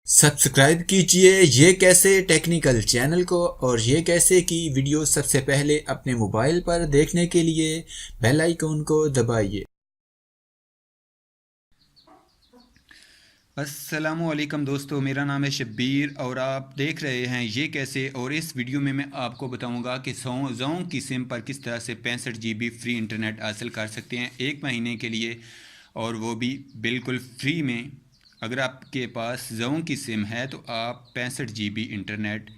Subscribe कीजिए ये कैसे टेक्निकल चैनल को और ये कैसे की वीडियो सबसे पहले अपने मोबाइल पर देखने के लिए बेल आइकन को दबाइए। अस्सलामुअलैकुम दोस्तों, मेरा नाम है शब्बीर और आप देख रहे हैं ये कैसे। और इस वीडियो में मैं आपको बताऊंगा कि ज़ों की सिम पर किस तरह से 65 GB फ्री इंटरनेट हासिल कर सकते हैं 1 महीने के लिए, और वो भी बिल्कुल फ्री में। अगर आपके पास ज़ों की सिम है तो आप 65 GB इंटरनेट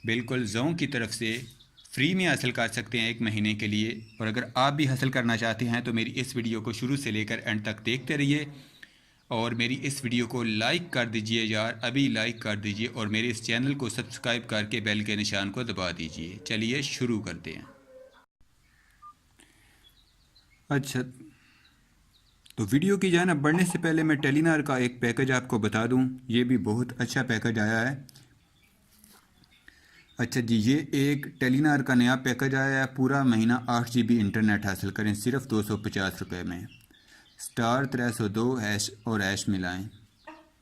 बिल्कुल ज़ों की तरफ से फ्री में हासिल कर सकते हैं 1 महीने के लिए। और अगर आप भी हासिल करना चाहते हैं तो मेरी इस वीडियो को शुरू से लेकर एंड तक देखते रहिए और मेरी इस वीडियो को लाइक कर दीजिए यार, अभी लाइक कर दीजिए और मेरे इस चैनल को सब्सक्राइब करके बेल के निशान को दबा दीजिए। चलिए शुरू करते हैं। अच्छा, तो वीडियो की जाना बढ़ने से पहले मैं टेलीनार का एक पैकेज आपको बता दूं। ये भी बहुत अच्छा पैकेज आया है। अच्छा जी, ये एक टेलीनार का नया पैकेज आया है। पूरा महीना 8 GB इंटरनेट हासिल करें सिर्फ 250 रुपये में। स्टार 302 हैश और हैश मिलाएं,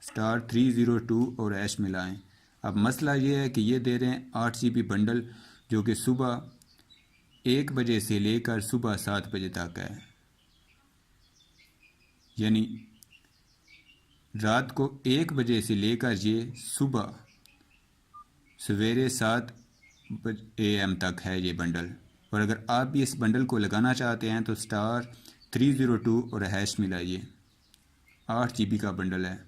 स्टार 302 और ऐश मिलाएं। अब मसला ये है कि ये दे रहे हैं 8 GB बंडल, जो कि सुबह 1 बजे से लेकर सुबह 7 बजे तक है। यानी रात को 1 बजे से लेकर ये सुबह सवेरे 7 AM तक है ये बंडल। और अगर आप भी इस बंडल को लगाना चाहते हैं तो स्टार 302 और हैश मिलाइए। 8 GB का बंडल है।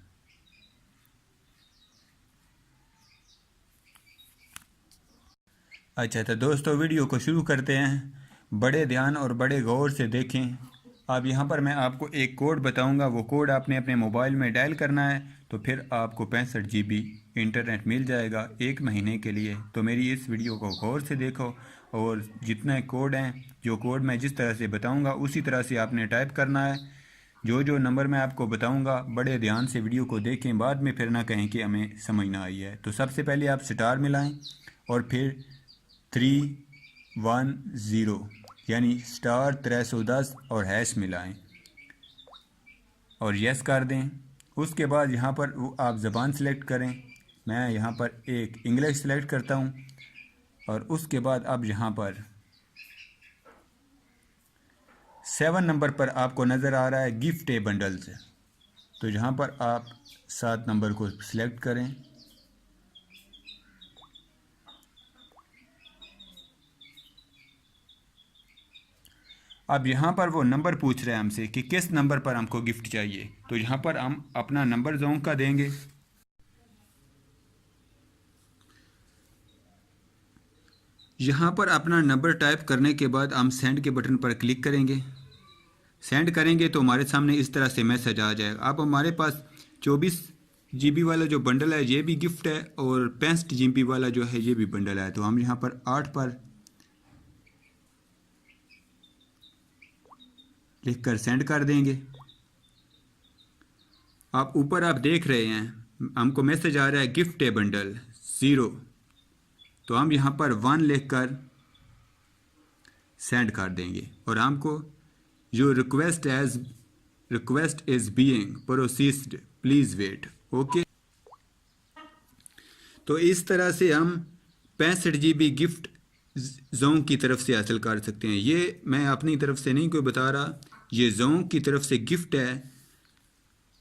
अच्छा, तो दोस्तों वीडियो को शुरू करते हैं। बड़े ध्यान और बड़े गौर से देखें। अब यहाँ पर मैं आपको एक कोड बताऊँगा, वो कोड आपने अपने मोबाइल में डायल करना है तो फिर आपको 65 GB इंटरनेट मिल जाएगा 1 महीने के लिए। तो मेरी इस वीडियो को गौर से देखो और जितने कोड हैं, जो कोड मैं जिस तरह से बताऊँगा उसी तरह से आपने टाइप करना है। जो नंबर मैं आपको बताऊँगा बड़े ध्यान से वीडियो को देखें, बाद में फिर ना कहें कि हमें समझ ना आई है। तो सबसे पहले आप स्टार मिलाएँ और फिर 310 यानी स्टार 310 और हैश मिलाएं और यस कर दें। उसके बाद यहाँ पर वो आप ज़बान सेलेक्ट करें। मैं यहाँ पर एक इंग्लिश सेलेक्ट करता हूँ और उसके बाद अब यहाँ पर 7 नंबर पर आपको नज़र आ रहा है गिफ्ट ए बंडल्स। तो यहाँ पर आप 7 नंबर को सिलेक्ट करें। अब यहाँ पर वो नंबर पूछ रहे हैं हमसे कि किस नंबर पर हमको गिफ्ट चाहिए। तो यहाँ पर हम अपना नंबर ज़ों का देंगे। यहाँ पर अपना नंबर टाइप करने के बाद हम सेंड के बटन पर क्लिक करेंगे। सेंड करेंगे तो हमारे सामने इस तरह से मैसेज आ जाएगा। अब हमारे पास 24 GB वाला जो बंडल है ये भी गिफ्ट है और 65 GB वाला जो है ये भी बंडल है। तो हम यहाँ पर 8 पर लिख कर सेंड कर देंगे। आप ऊपर आप देख रहे हैं हमको मैसेज आ रहा है गिफ्ट ए बंडल 0। तो हम यहाँ पर 1 लिख कर सेंड कर देंगे और हमको जो request is being processed, please wait. Okay, तो इस तरह से हम 65 GB गिफ्ट ज़ों की तरफ से हासिल कर सकते हैं। ये मैं अपनी तरफ से नहीं कोई बता रहा, ये ज़ों की तरफ से गिफ्ट है।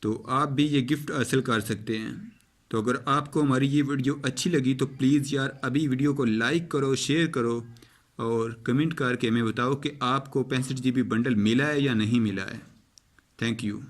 तो आप भी ये गिफ्ट हासिल कर सकते हैं। तो अगर आपको हमारी ये वीडियो अच्छी लगी तो प्लीज़ यार अभी वीडियो को लाइक करो, शेयर करो और कमेंट करके हमें बताओ कि आपको 65 GB बंडल मिला है या नहीं मिला है। Thank you.